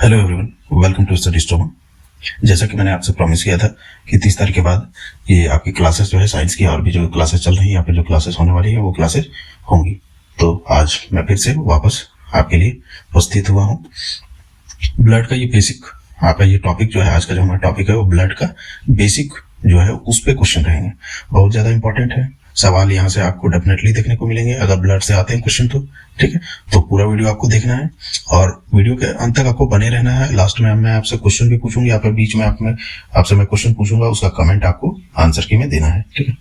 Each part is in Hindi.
Hello everyone, welcome to Study Stoma. जैसा कि मैंने आपसे प्रॉमिस किया था कि 30 तारीख के बाद ये आपकी क्लासेस जो है साइंस की और भी जो क्लासेस चल रही है या फिर जो क्लासेस होने वाली है वो क्लासेस होंगी। तो आज मैं फिर से वापस आपके लिए उपस्थित हुआ हूँ। ब्लड का ये बेसिक आपका ये टॉपिक जो है, आज का जो हमारा टॉपिक है वो ब्लड का बेसिक जो है उस पे क्वेश्चन रहेंगे। बहुत ज्यादा इंपॉर्टेंट है, सवाल यहाँ से आपको डेफिनेटली देखने को मिलेंगे अगर ब्लड से आते हैं क्वेश्चन तो। ठीक है, तो पूरा वीडियो आपको देखना है और वीडियो के अंत तक आपको बने रहना है। लास्ट में मैं आपसे क्वेश्चन भी पूछूंगी या फिर बीच में आपसे मैं क्वेश्चन पूछूंगा, उसका कमेंट आपको आंसर की में देना है। ठीक है,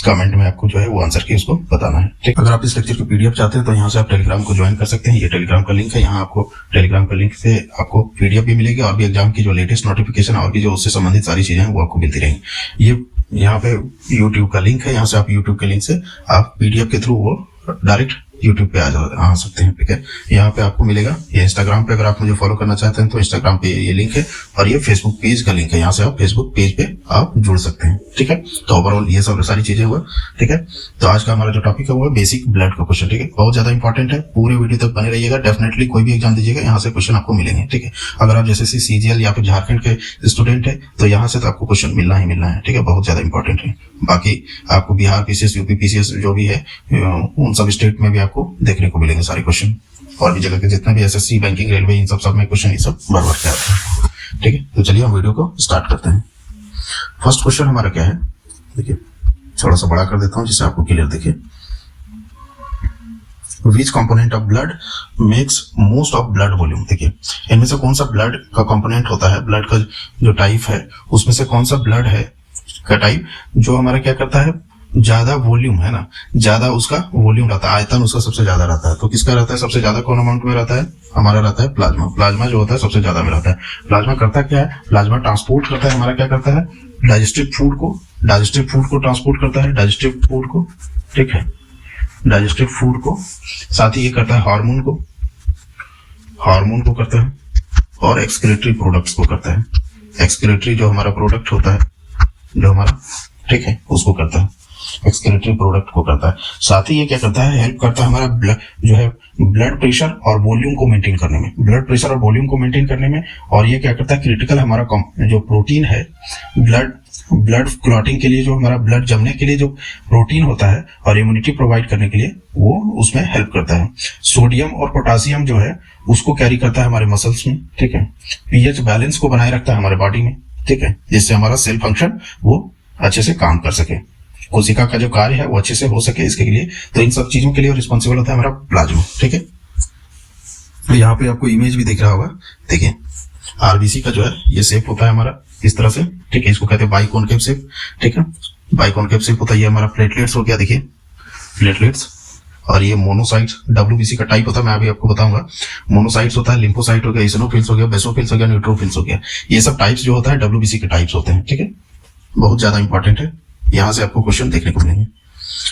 कमेंट में आपको जो है वो आंसर की उसको बताना है। ठीक, अगर आप इस लेक्चर की पीडीएफ चाहते हैं तो यहाँ से आप टेलीग्राम को ज्वाइन कर सकते हैं। ये टेलीग्राम का लिंक है, यहाँ आपको टेलीग्राम का लिंक से आपको पीडीएफ भी मिलेगी और भी एग्जाम की जो लेटेस्ट नोटिफिकेशन और भी जो उससे संबंधित सारी चीजें हैं वो आपको मिलती रहेंगी। ये यहाँ पे यूट्यूब का लिंक है, यहाँ से आप यूट्यूब के लिंक से आप पीडीएफ के थ्रू वो डायरेक्ट यूट्यूब पे आ सकते हैं। ठीक है, यहाँ पे आपको मिलेगा। ये इंस्टाग्राम पे अगर आप मुझे फॉलो करना चाहते हैं तो इंस्टाग्राम पे ये लिंक है और ये फेसबुक पेज का लिंक है, यहाँ से आप फेसबुक पेज पे आप जुड़ सकते हैं। ठीक है, तो ओवरऑल ये सब सारी चीजें हुआ। ठीक है, तो आज का हमारा जो टॉपिक है वो है बेसिक ब्लड का क्वेश्चन। ठीक है, बहुत ज्यादा इंपॉर्टेंट है, पूरे वीडियो तक बने रहिएगा। डेफिनेटली कोई भी एग्जाम दीजिएगा यहाँ से क्वेश्चन आपको मिलेंगे। ठीक है, अगर आप जैसे सीजीएल या फिर झारखंड के स्टूडेंट है तो यहाँ से तो आपको क्वेश्चन मिलना ही मिलना है। ठीक है, बहुत ज्यादा इंपॉर्टेंट है। बाकी आपको बिहार पीसीएस, यूपी पीसीएस जो भी है उन सब स्टेट में भी आपको देखने को मिलेंगे सारे क्वेश्चन, और भी जगह के जितने भी एसएससी, बैंकिंग, रेलवे, इन सब में क्वेश्चन ये सब भर भर के आते हैं। ठीक है, तो चलिए हम वीडियो को स्टार्ट करते हैं। फर्स्ट क्वेश्चन हमारा क्या है, देखिए थोड़ा सा बड़ा कर देता हूं जिससे आपको क्लियर दिखे। Which component of blood makes most of blood volume? देखिए इनमें से कौन सा ब्लड का कंपोनेंट होता है, ब्लड का जो टाइप है उसमें से कौन सा ब्लड है का टाइप जो हमारा क्या करता है, ज्यादा वॉल्यूम है ना, ज्यादा उसका वॉल्यूम रहता है, आयतन उसका सबसे ज्यादा रहता है। तो किसका रहता है सबसे ज्यादा, कौन अमाउंट में रहता है, हमारा रहता है प्लाज्मा। प्लाज्मा जो होता है सबसे ज्यादा में रहता है। प्लाज्मा करता क्या है, प्लाज्मा ट्रांसपोर्ट करता है, हमारा क्या करता है, डाइजेस्टिव फूड को ट्रांसपोर्ट करता है, डाइजेस्टिव फूड को। ठीक है, डाइजेस्टिव फूड को, साथ ही ये करता है हार्मोन को करता है और एक्सक्रीटरी प्रोडक्ट्स को करता है। एक्सक्रीटरी जो हमारा प्रोडक्ट होता है जो हमारा, ठीक है, उसको करता है, एक्सक्रीटरी प्रोडक्ट को करता है। साथ ही ये क्या करता है, हेल्प करता है हमारा ब्लड जो है ब्लड प्रेशर और वॉल्यूम को मेंटेन करने में, ब्लड प्रेशर और वॉल्यूम को मेंटेन करने में। और ये क्या करता है, क्रिटिकल हमारा जो प्रोटीन है, ब्लड क्लॉटिंग के लिए, जो हमारा ब्लड जमने के लिए जो प्रोटीन होता है और इम्यूनिटी प्रोवाइड करने के लिए वो उसमें हेल्प करता है। सोडियम और पोटासियम जो है उसको कैरी करता है हमारे मसल्स में। ठीक है, पीएच बैलेंस को बनाए रखता है हमारे बॉडी में। ठीक है, जिससे हमारा सेल फंक्शन वो अच्छे से काम कर सके, कोशिका का जो कार्य है वो अच्छे से हो सके, इसके लिए तो इन सब चीजों के लिए रिस्पॉन्सिबल होता है हमारा प्लाज्मा। ठीक है, तो यहाँ पे आपको इमेज भी दिख रहा होगा। देखिए आरबीसी का जो है ये शेप होता है हमारा इस तरह से। ठीक है, इसको कहते हैं बाइकॉनकेव शेप। ठीक है, बाइकॉनकेव शेप होता है। ये हमारा प्लेटलेट्स हो गया, देखिए प्लेटलेट्स। और ये मोनोसाइट्स डब्ल्यूबीसी का टाइप होता है, मैं अभी आपको बताऊंगा। मोनोसाइट्स होता है, लिम्फोसाइट हो गया, इसिनोफिल्स हो गया, बेसोफिल्स हो गया, न्यूट्रोफिल्स हो गया। ये सब टाइप्स जो होता है डब्ल्यूबीसी के टाइप्स होते हैं। ठीक है, बहुत ज्यादा इंपॉर्टेंट है, यहाँ से आपको क्वेश्चन देखने को मिलेंगे।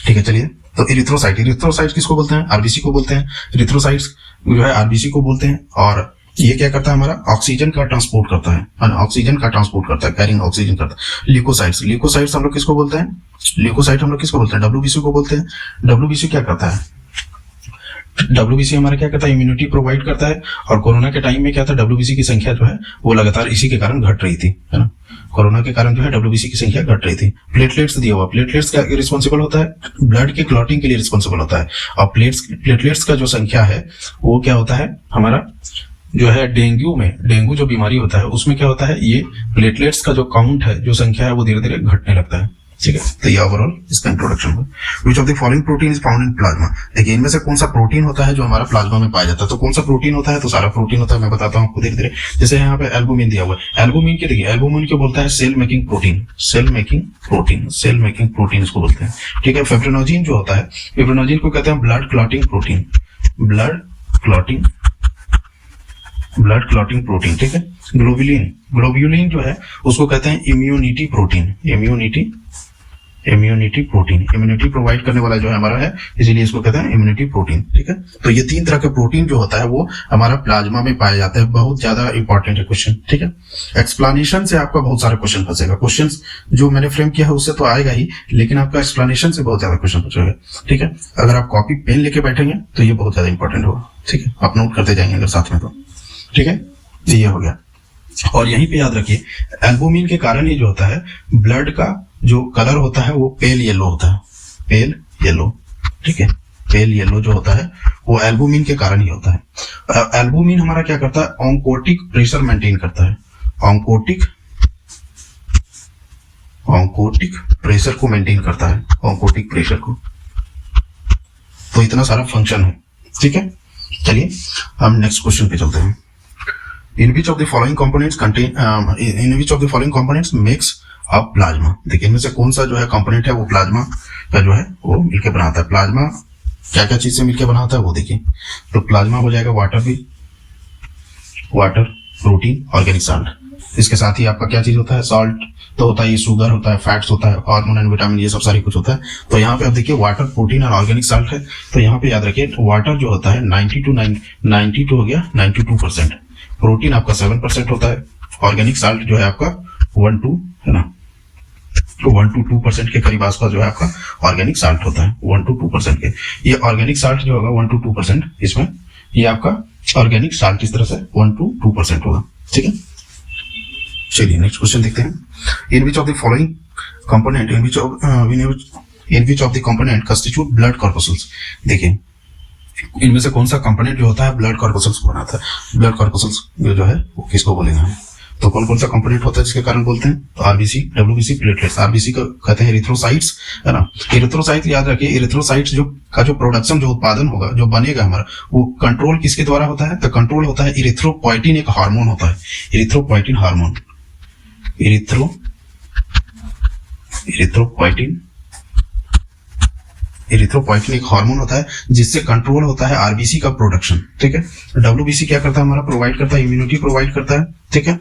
ठीक है, चलिए तो इरिथ्रोसाइट किसको बोलते हैं, आरबीसी को बोलते हैं। इरिथ्रोसाइट्स जो है आरबीसी को बोलते हैं। और ये क्या करता है, हमारा ऑक्सीजन का ट्रांसपोर्ट करता है, ऑक्सीजन का ट्रांसपोर्ट करता है, कैरिंग ऑक्सीजन करता है। ल्यूकोसाइट्स हम लोग किसको बोलते हैं, डब्ल्यूबीसी को बोलते हैं। डब्ल्यूबीसी क्या करता है, डब्ल्यूबीसी हमारा क्या करता है, इम्यूनिटी प्रोवाइड करता है। और कोरोना के टाइम में क्या था, डब्ल्यूबीसी की संख्या जो है वो लगातार इसी के कारण घट रही थी, है ना। कोरोना के कारण जो है डब्ल्यूबीसी की संख्या घट रही थी। प्लेटलेट्स दिया हुआ, प्लेटलेट्स का रिस्पॉन्सिबल होता है ब्लड के क्लॉटिंग के लिए रिस्पॉन्सिबल होता है। और प्लेटलेट्स का जो संख्या है वो क्या होता है, हमारा जो है डेंगू जो बीमारी होता है उसमें क्या होता है, ये प्लेटलेट्स का जो काउंट है, जो संख्या है वो धीरे धीरे घटने लगता है। ठीक है, तो ये ओवरऑल इसका इंट्रोडक्शन हुआ। विच of the following protein is found in plasma. देखिए इनमें से कौन सा प्रोटीन होता है जो हमारा प्लाज्मा में पाया जाता है। तो कौन सा प्रोटीन होता है, तो सारा प्रोटीन होता है, मैं बताता हूँ आपको धीरे धीरे। जैसे यहाँ पे एल्बुमिन दिया हुआ है, एल्बुमिन के देखिए, एल्बुमिन को बोलता है सेल मेकिंग प्रोटीन इसको बोलते हैं। ठीक है, फिब्रिनोजिन जो होता है, फिब्रिनोजिन को कहते हैं ब्लड क्लॉटिंग प्रोटीन। ठीक है, ग्लोब्यूलिन जो है उसको कहते हैं इम्यूनिटी प्रोटीन, इम्यूनिटी प्रोवाइड करने वाला जो है हमारा है, इसीलिए इसको कहते हैं इम्यूनिटी प्रोटीन। ठीक है, तो ये 3 तरह के प्रोटीन जो होता है वो हमारा प्लाज्मा में पाया जाता है। बहुत ज्यादा इंपॉर्टेंट है क्वेश्चन। ठीक है, एक्सप्लेनेशन से आपका बहुत सारा क्वेश्चन फंसेगा। क्वेश्चंस जो मैंने फ्रेम किया है उससे तो आएगा ही, लेकिन आपका एक्सप्लेनेशन से बहुत ज्यादा क्वेश्चन फंसेगा। ठीक है, अगर आप कॉपी पेन लेके बैठेंगे तो ये बहुत ज्यादा इंपॉर्टेंट होगा। ठीक है, आप नोट करते जाएंगे अगर साथ में तो। ठीक है, ये हो गया। और यहीं पे याद रखिए एल्बुमिन के कारण ही जो होता है ब्लड का जो कलर होता है वो पेल येलो होता है, पेल येलो, ठीक है। पेल येलो जो होता है वो एल्बुमिन के कारण ही होता है। एल्बुमिन हमारा क्या करता है, ऑन्कोटिक प्रेशर मेंटेन करता है, ऑन्कोटिक प्रेशर को मेंटेन करता है, ऑन्कोटिक प्रेशर को। तो इतना सारा फंक्शन है, ठीक है। चलिए हम नेक्स्ट क्वेश्चन पे चलते हैं। In which of the following components makes up plasma? देखिए इनमें से कौन सा जो है कंपोनेंट है वो प्लाज्मा का जो है वो मिलकर बनाता है। प्लाज्मा क्या क्या चीज से मिलकर बनाता है वो देखिए। तो प्लाज्मा हो जाएगा वाटर, प्रोटीन, ऑर्गेनिक साल्ट। इसके साथ ही आपका क्या चीज होता है, सॉल्ट तो होता है, ये शुगर होता है, फैट्स होता है, हार्मोन एंड विटामिन, ये सब सारी कुछ होता है। तो यहाँ पे आप देखिए वाटर, प्रोटीन और ऑर्गेनिक साल्ट है। तो यहाँ पे याद रखिए वाटर जो होता है 92 हो गया 92%, प्रोटीन आपका 7% होता है, ऑर्गेनिक साल्ट जो है आपका 1-2 है ना, तो 1-2% के करीब आसपास जो है आपका ऑर्गेनिक साल्ट होता है, 1-2% के। ये ऑर्गेनिक साल्ट जो होगा 1-2% इसमें, ये आपका ऑर्गेनिक साल्ट इस तरह से 1-2% होगा, ठीक है। चलिए नेक्स्ट क्वेश्चन देखते हैं। In which of the following component constitute blood corpuscles? देखिए इनमें से कौन सा कंपोनेंट जो होता है ब्लड कॉर्पसूल्स को बनाता है। ब्लड कॉर्पसूल्स जो है वो किसको बोलेंगे हम, तो कौन कौन सा कंपोनेंट होता है जिसके कारण बोलते हैं, तो आरबीसी, डब्ल्यूबीसी, प्लेटलेट्स। आरबीसी को कहते हैं एरिथ्रोसाइट्स, है ना। एरिथ्रोसाइट याद रखिए, एरिथ्रोसाइट्स जो प्रोडक्शन, जो उत्पादन होगा, जो बनेगा हमारा, वो कंट्रोल किसके द्वारा होता है, तो कंट्रोल होता है इरिथ्रोपोइटिन, एक हार्मोन होता है, इरिथ्रोपोइटिन हार्मोन, इरिथ्रोपोइटिन एक हार्मोन होता है जिससे कंट्रोल होता है आरबीसी का प्रोडक्शन, ठीक है। डब्ल्यूबीसी क्या करता है, हमारा प्रोवाइड करता है, इम्यूनिटी प्रोवाइड करता है, ठीक है।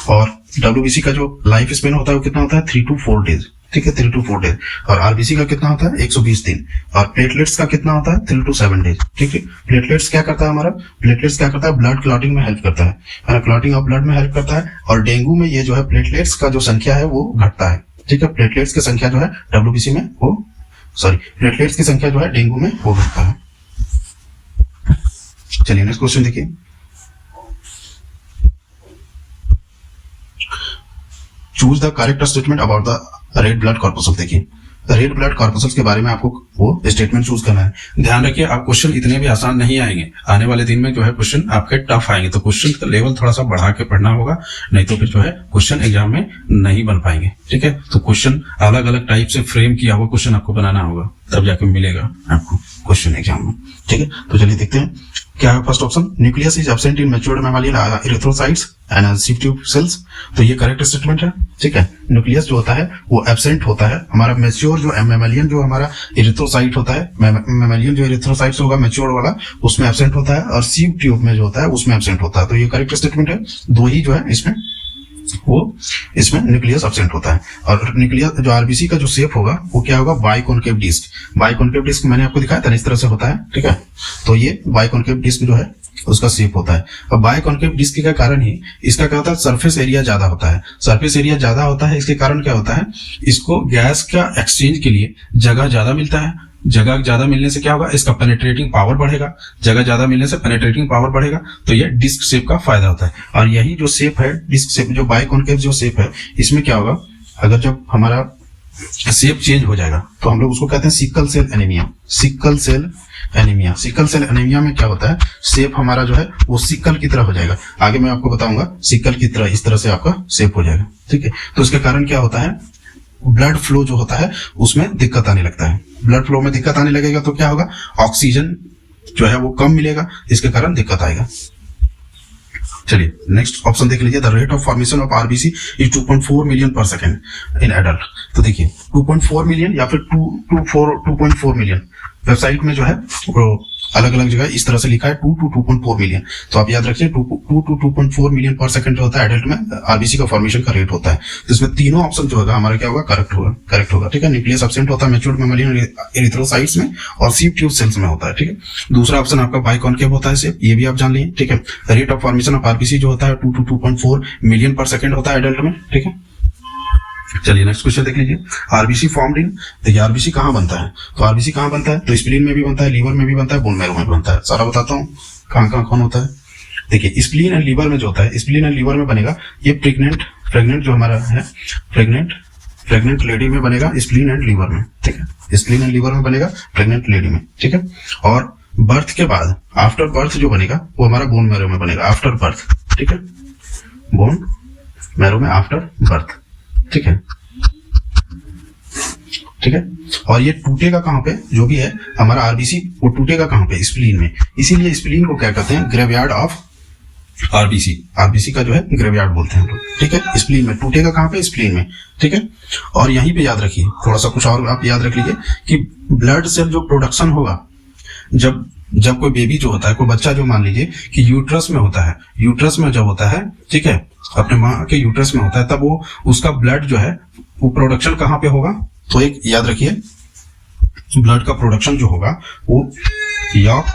और डब्ल्यूबीसी का जो लाइफ स्पेन होता है वो कितना होता है, 3 to 4 डेज, ठीक है, 3 to 4 डेज। और आरबीसी का कितना होता है, 120 दिन। और प्लेटलेट्स का कितना होता है, 3 to 7 डेज, ठीक है। प्लेटलेट्स क्या करता है हमारा, प्लेटलेट्स क्या करता है, ब्लड क्लॉटिंग में हेल्प करता है ना, क्लॉटिंग ऑफ ब्लड में हेल्प करता है। और डेंगू में ये जो है प्लेटलेट्स का जो संख्या है वो घटता है, ठीक है। प्लेटलेट्स की संख्या जो है डब्ल्यूबीसी में वो प्लेटलेट्स की संख्या जो है डेंगू में वो घटता है। चलिए नेक्स्ट क्वेश्चन देखिए। Choose the correct statement about the red blood corpuscle. देखिए रेड ब्लड कॉर्पसूल्स के बारे में आपको वो स्टेटमेंट चूज करना है। ध्यान रखिए आप क्वेश्चन इतने भी आसान नहीं आएंगे, आने वाले दिन में जो है क्वेश्चन आपके टफ आएंगे, तो क्वेश्चन का लेवल थोड़ा सा बढ़ा के पढ़ना होगा, नहीं तो फिर जो है क्वेश्चन एग्जाम में नहीं बन पाएंगे, ठीक है। तो क्वेश्चन अलग अलग टाइप से फ्रेम किया हुआ क्वेश्चन आपको बनाना होगा, तब जाके मिलेगा आपको क्वेश्चन एग्जाम में, ठीक है। तो चलिए देखते हैं क्या है first option, nucleus is absent in matured mammalian erythrocytes and sieve tube cells. तो ये करेक्ट स्टेटमेंट है, ठीक है। न्यूक्लियस जो होता है वो एब्सेंट होता है, हमारा मैच्योर जो मैमालियन जो हमारा इरिथ्रोसाइट होता है, मैमालियन जो इरिथ्रोसाइट्स होगा मैच्योर्ड वाला उसमें एब्सेंट होता है, और सिव ट्यूब में जो होता है उसमें एब्सेंट होता है। तो ये करेक्ट स्टेटमेंट है, दो ही जो है इसमें वो इसमें न्यूक्लियस एब्सेंट होता है। और न्यूक्लियस जो आरबीसी का जो शेप होगा वो क्या होगा, बाइकॉन्केव डिस्क। बाइकॉन्केव डिस्क मैंने आपको दिखाया था इस तरह से होता है, ठीक है। तो ये बाइकॉन्केव डिस्क जो है उसका शेप होता है। और बाइकॉन्केव डिस्क के कारण ही इसका क्या होता है, सरफेस एरिया ज्यादा होता है। सरफेस एरिया ज्यादा होता है, इसके कारण क्या होता है, इसको गैस का एक्सचेंज के लिए जगह ज्यादा मिलता है। जगह ज्यादा मिलने से क्या होगा, इसका पेनिट्रेटिंग पावर बढ़ेगा, जगह ज्यादा मिलने से पेनिट्रेटिंग पावर बढ़ेगा। तो ये डिस्क शेप का फायदा होता है। और यही जो शेप है डिस्क शेप, जो बाइकॉन्केव जो शेप है, इसमें क्या होगा, अगर जब हमारा शेप चेंज हो जाएगा तो हम लोग उसको कहते हैं sickle cell anaemia. Sickle cell anaemia, sickle cell anaemia में क्या होता है, शेप हमारा जो है वो सिकल की तरह हो जाएगा। आगे मैं आपको बताऊंगा, सिकल की तरह इस तरह से आपका शेप हो जाएगा, ठीक है। तो इसके कारण क्या होता है, ब्लड फ्लो जो होता है उसमें दिक्कत आने लगता है। ब्लड फ्लो में दिक्कत आने लगेगा तो क्या होगा, ऑक्सीजन जो है वो कम मिलेगा, इसके कारण दिक्कत आएगा। चलिए नेक्स्ट ऑप्शन देख लीजिए, the rate of formation of RBC is 2.4 million पर सेकेंड इन एडल्ट। तो देखिए 2.4 मिलियन या फिर 2.4 मिलियन, वेबसाइट में जो है वो अलग अलग जगह इस तरह से लिखा है 2 to 2.4 मिलियन। तो आप याद रखिए 2 to 2.4 मिलियन पर सेकंड जो होता है एडल्ट में आरबीसी का फॉर्मेशन का रेट होता है। तो इसमें तीनों ऑप्शन जो होगा हमारा क्या होगा, करेक्ट होगा, ठीक है। न्यूक्लियस एब्सेंट होता है मैच्योर्ड मैमालियन इरिथ्रोसाइट्स में और सिव ट्यूब सेल्स में होता है, ठीक है। दूसरा ऑप्शन आपका बाइकॉन्केव होता है शेप, ये भी आप जान लीजिए, ठीक है। Rate of formation of RBC जो होता है 2 to 2.4 मिलियन पर सेकंड होता है एडल्ट में, ठीक है। चलिए नेक्स्ट क्वेश्चन देख लीजिए, आरबीसी फॉर्म्ड इन। देखिए आरबीसी कहाँ बनता है, तो आरबीसी कहाँ बनता है, तो स्प्लीन में भी बनता है, लीवर में भी बनता है, बोन मैरो में भी बनता है। सारा बताता हूँ कहाँ कहाँ कौन होता है। देखिए स्प्लीन एंड लीवर में जो होता है, स्प्लीन एंड लीवर में बनेगा ये प्रेग्नेंट जो हमारा है, प्रेग्नेंट लेडी में बनेगा स्प्लीन एंड लीवर में, ठीक है। स्प्लीन एंड लीवर में बनेगा प्रेग्नेंट लेडी में, ठीक है। और बर्थ के बाद आफ्टर बर्थ जो बनेगा वो हमारा बोन मैरो में बनेगा आफ्टर बर्थ, ठीक है। बोन मैरो में आफ्टर बर्थ, ठीक है, ठीक है। और ये टूटेगा कहां पे, जो भी है हमारा आरबीसी वो टूटेगा कहां पे, स्प्लीन में। इसीलिए स्प्लीन को क्या कहते हैं, ग्रेवयार्ड ऑफ आरबीसी। आरबीसी का जो है ग्रेवयार्ड बोलते हैं हम लोग, ठीक है। स्प्लीन में टूटेगा कहां पे, स्प्लीन में, ठीक है। और यहीं पे याद रखिए थोड़ा सा कुछ और आप याद रख लीजिए कि ब्लड सेल जो प्रोडक्शन होगा जब कोई बेबी जो होता है, कोई बच्चा जो मान लीजिए कि यूट्रस में होता है, यूट्रस में जब होता है, ठीक है, अपने माँ के यूट्रस में होता है, तब वो उसका ब्लड जो है वो प्रोडक्शन कहां पे होगा, तो एक याद रखिए ब्लड का प्रोडक्शन जो होगा वो यॉर्क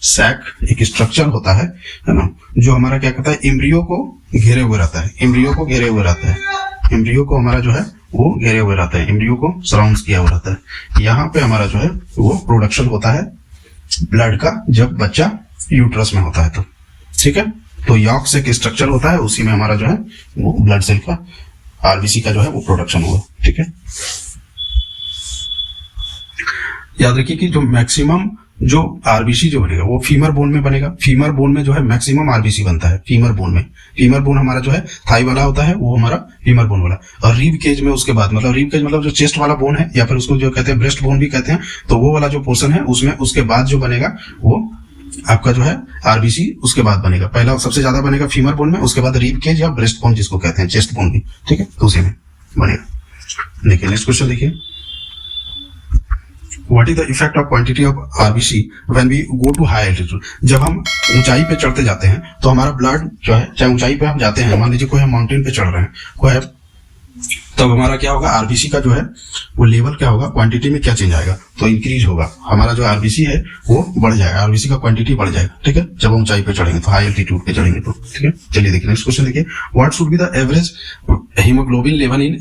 सैक एक स्ट्रक्चर होता है ना, जो हमारा क्या कहता है एम्ब्रियो को घेरे हुए रहता है, एम्ब्रियो को घेरे हुए रहता है, एम्ब्रियो को हमारा जो है वो घेरे हुए रहता है, एम्ब्रियो को सराउंड किया हुआ रहता है। यहाँ पे हमारा जो है वो प्रोडक्शन होता है ब्लड का जब बच्चा यूट्रस में होता है, तो ठीक है। तो यॉर्क सैक स्ट्रक्चर होता है, उसी में हमारा जो है वो ब्लड सेल का आरबीसी का जो है वो प्रोडक्शन होगा, ठीक है। याद रखिए कि जो मैक्सिमम जो आरबीसी जो बनेगा वो फीमर बोन में बनेगा। फीमर बोन में जो है मैक्सिमम आरबीसी बनता है फीमर बोन में। फीमर बोन हमारा जो है थाई वाला होता है, वो हमारा फीमर बोन वाला। और रीब केज में उसके बाद मतलब रीब केज मतलब जो चेस्ट वाला बोन है, या फिर उसको जो कहते हैं ब्रेस्ट बोन भी कहते हैं, तो वो वाला जो पोर्शन है उसमें उसके बाद जो बनेगा वो आपका जो है आरबीसी उसके बाद बनेगा। पहला सबसे ज्यादा बनेगा फीमर बोन में, उसके बाद रीब केज या ब्रेस्ट बोन जिसको कहते हैं, चेस्ट बोन भी, ठीक है, तो उसी में बनेगा। देखिए नेक्स्ट क्वेश्चन देखिए, what is the effect of quantity of RBC when we go to high altitude. जब हम ऊंचाई पे चढ़ते जाते हैं तो हमारा ब्लड जो है, चाहे ऊंचाई पे हम जाते हैं, मान लीजिए कोई हम माउंटेन पे चढ़ रहे हैं, कोई है, तब हमारा क्या होगा, आरबीसी का जो है वो लेवल क्या होगा, क्वांटिटी में क्या चेंज आएगा, तो इंक्रीज होगा। हमारा जो आरबीसी है वो बढ़ जाएगा, आरबीसी का क्वांटिटी बढ़ जाएगा, ठीक है, जब हम ऊंचाई पे चढ़ेंगे तो, हाई एल्टीट्यूड पे चढ़ेंगे तो, ठीक है। चलिए देखिए नेक्स्ट क्वेश्चन देखिए, what should be the average haemoglobin level in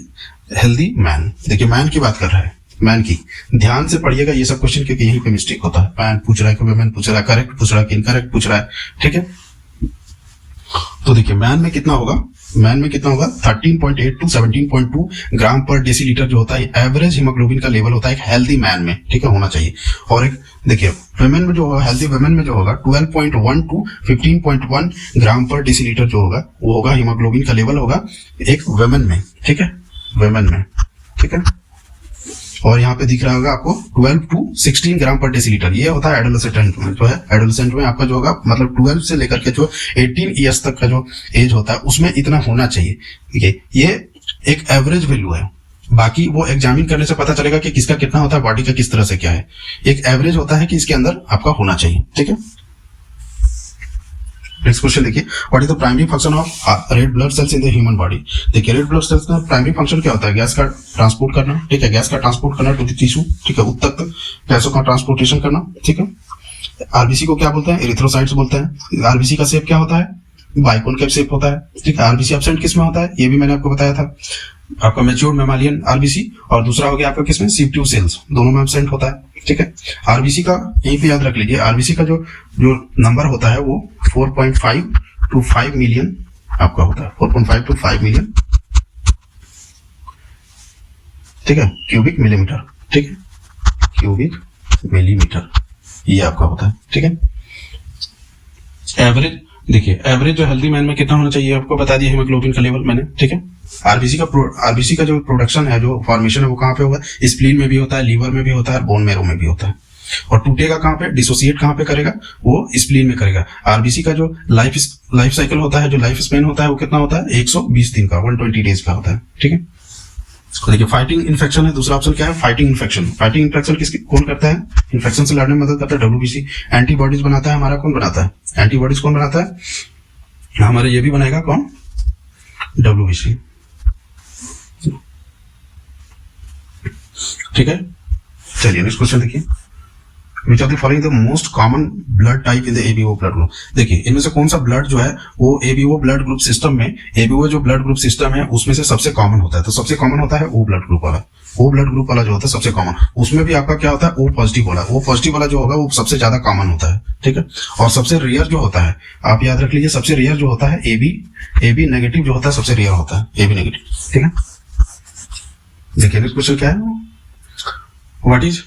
healthy man. देखिए मैन की बात कर रहा है, मैन की, ध्यान से पढ़िएगा ये सब क्वेश्चन, क्योंकि यहीं पे मिस्टेक होता है। मैन पूछ रहा है कि वुमेन पूछ रहा है, करेक्ट पूछ रहा है कि इनकरेक्ट पूछ रहा है, ठीक है। तो देखिए मैन में कितना होगा, मैन में कितना होगा 13.8 टू 17.2 ग्राम पर डेसीलीटर जो होता है एवरेज हीमोग्लोबिन का लेवल होता है एक हेल्दी मैन में, ठीक है, होना चाहिए। और एक देखिए वुमेन में जो होगा, हेल्दी वुमेन में जो होगा 12.1 टू 15.1 ग्राम पर डेसीलीटर जो होगा वो होगा हीमोग्लोबिन का लेवल होगा एक वुमेन में, ठीक है, वुमेन में, ठीक है। और यहाँ पे दिख रहा होगा आपको 12 टू 16 ग्राम पर डेसीलीटर, ये होता है एडोलेसेंट में, जो है एडोलेसेंट में आपका जो होगा मतलब 12 से लेकर के जो 18 ईयर्स तक का जो एज होता है उसमें इतना होना चाहिए, ठीक है। ये एक एवरेज वैल्यू है, बाकी वो एग्जामिन करने से पता चलेगा कि किसका कितना होता है, बॉडी का किस तरह से क्या है, एक एवरेज होता है कि इसके अंदर आपका होना चाहिए, ठीक है। नेक्स्ट क्वेश्चन देखिए, what is the primary function of red blood sales in the human body. देखिए रेड ब्लड सेल्स का प्राइमरी फंक्शन क्या होता है, गैस का ट्रांसपोर्ट करना, ठीक है, गैस का ट्रांसपोर्ट करना टू द टिश्यू, ठीक है, उत्तक गैसों का ट्रांसपोर्टेशन करना, ठीक है। आरबीसी को क्या बोलते हैं, एरिथ्रोसाइट्स बोलते हैं। आरबीसी का शेप क्या होता है, बाइकोनकेव शेप होता है, ठीक है। आरबीसी एब्सेंट किस में होता है, ये भी मैंने आपको बताया था, आपका मैच्योर्ड मैमालियन आरबीसी, और दूसरा हो गया आपका किसमें, सीव सेल्स, दोनों में एब्सेंट होता है, ठीक है। आरबीसी का यहीं पे याद रख लीजिए, आरबीसी का जो नंबर होता है वो 4.5 टू 5 मिलियन आपका होता है, 4.5 टू 5 मिलियन, ठीक है, क्यूबिक मिलीमीटर, ठीक है, क्यूबिक मिलीमीटर ये आपका होता है, ठीक है। एवरेज देखिए, एवरेज जो हेल्दी मैन में कितना होना चाहिए आपको बता दिया हीमोग्लोबिन का लेवल मैंने, ठीक है। आरबीसी का जो प्रोडक्शन है, जो फॉर्मेशन है वो कहाँ पे होगा, स्प्लीन में भी होता है, लीवर में भी होता है, बोन मैरो में भी होता है। और टूटेगा कहाँ पे, डिसोसिएट कहाँ पे करेगा, वो स्प्लीन में करेगा। आरबीसी का जो लाइफ साइकिल होता है, जो लाइफ स्पेन होता है वो कितना होता है, 120 दिन का, 120 डेज का होता है, ठीक है। तो देखिए फाइटिंग इन्फेक्शन है, दूसरा ऑप्शन क्या है, फाइटिंग इन्फेक्शन। फाइटिंग इन्फेक्शन किसकी कौन करता है, इन्फेक्शन से लड़ने में मदद करता है डब्ल्यूबीसी। एंटीबॉडीज बनाता है हमारा, कौन बनाता है, एंटीबॉडीज कौन बनाता है हमारा, ये भी बनाएगा कौन, डब्ल्यूबीसी, ठीक है। चलिए नेक्स्ट क्वेश्चन देखिए, विच of the following the most common blood type in the ABO blood group. देखिए इनमें से कौन सा ब्लड जो है वो एबीओ ब्लड ग्रुप सिस्टम में, एबीओ जो ब्लड ग्रुप सिस्टम है उसमें से सबसे कॉमन होता है, तो सबसे कॉमन होता है ओ ब्लड ग्रुप वाला, ओ ब्लड ग्रुप वाला जो होता है सबसे कॉमन, उसमें भी आपका क्या होता है, ओ पॉजिटिव वाला, ओ पॉजिटिव वाला जो होगा वो सबसे ज्यादा कॉमन होता है, ठीक है। और सबसे रेयर जो होता है, आप याद रख लीजिए, सबसे रेयर जो होता है ए बी नेगेटिव जो होता है सबसे रेयर होता है, ए बी नेगेटिव, ठीक है। देखिए नेक्स्ट क्वेश्चन क्या है, What is